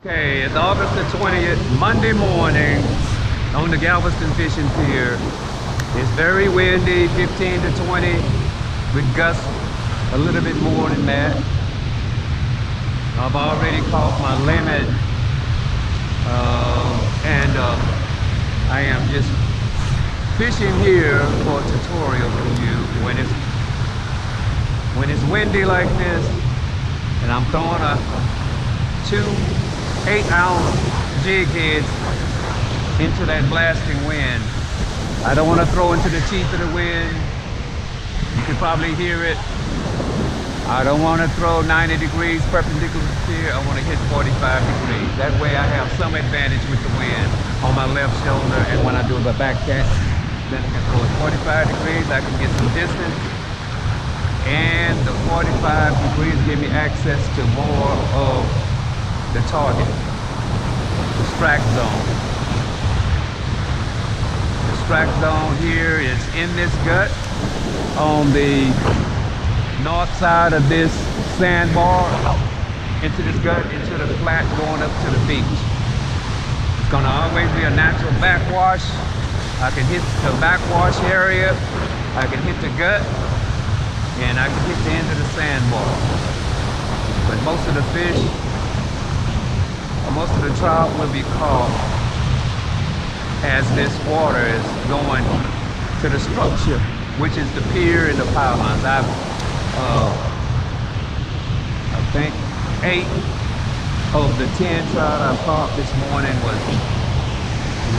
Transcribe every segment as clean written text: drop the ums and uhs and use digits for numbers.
Okay, it's August the 20th, Monday morning on the Galveston Fishing Pier. It's very windy, 15 to 20, with gusts a little bit more than that. I've already caught my limit, and I am just fishing here for a tutorial for you. When it's windy like this, and I'm throwing a 2 8-ounce jig heads into that blasting wind. I don't want to throw into the teeth of the wind. You can probably hear it. I don't want to throw 90 degrees perpendicular to the pier. I want to hit 45 degrees. That way I have some advantage with the wind on my left shoulder, and when I do the back cast, then I can throw it 45 degrees. I can get some distance, and the 45 degrees give me access to more of the target, the strike zone. The strike zone here is in this gut on the north side of this sandbar, into this gut, into the flat going up to the beach. It's gonna always be a natural backwash. I can hit the backwash area, I can hit the gut, and I can hit the end of the sandbar. But most of the fish, most of the trout will be caught as this water is going to the structure, which is the pier and the power lines. I think 8 of the 10 trout I caught this morning was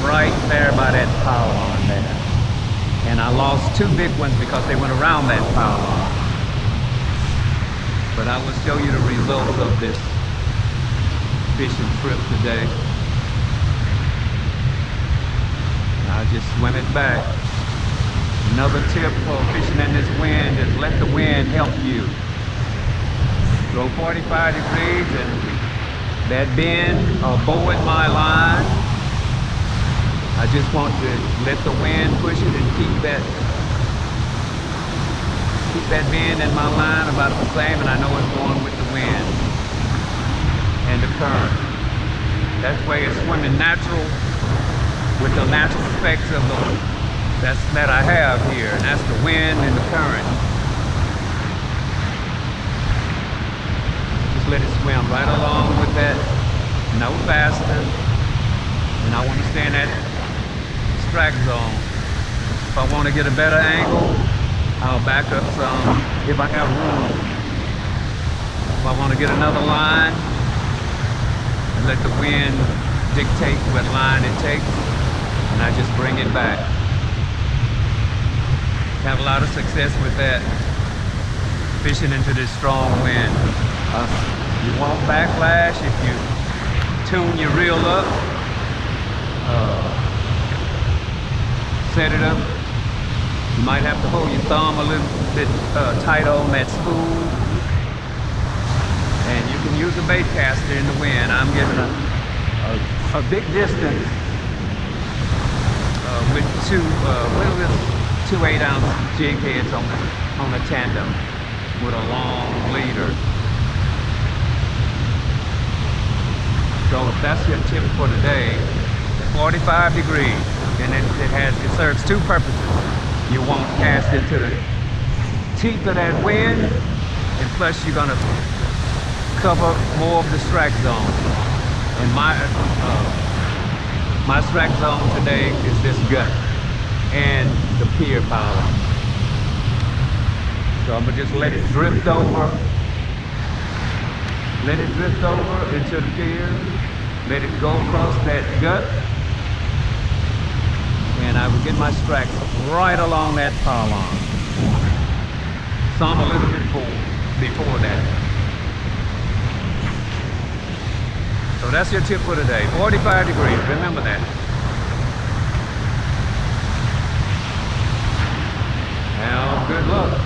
right there by that power line there. And I lost 2 big ones because they went around that power line. But I will show you the results of this fishing trip today. I'll just swim it back. Another tip for fishing in this wind is let the wind help you. Throw 45 degrees and that bend or bow in my line. I just want to let the wind push it and keep that bend in my line about the same, and I know it's going with the wind and the current. That's why it's swimming natural with the natural effects of that I have here, and that's the wind and the current. Just let it swim right along with that, no faster. And I want to stay in that strike zone. If I want to get a better angle, I'll back up some if I have room. If I want to get another line, and let the wind dictate what line it takes, and I just bring it back. Have a lot of success with that, fishing into this strong wind. You won't backlash if you tune your reel up, set it up. You might have to hold your thumb a little bit tighter on that spool. And you can use a bait caster in the wind. I'm getting a big distance with 2 8-ounce jig heads on a tandem with a long leader. So that's your tip for today. 45 degrees, and it serves 2 purposes. You won't cast into the teeth of that wind, and plus you're gonna cover more of the strike zone. And my strike zone today is this gut and the pier power. So I'm gonna just let it drift over. Let it drift over into the pier. Let it go across that gut. And I will get my strikes right along that power line. Some a little bit before that. So that's your tip for today. 45 degrees, remember that. Now, good luck.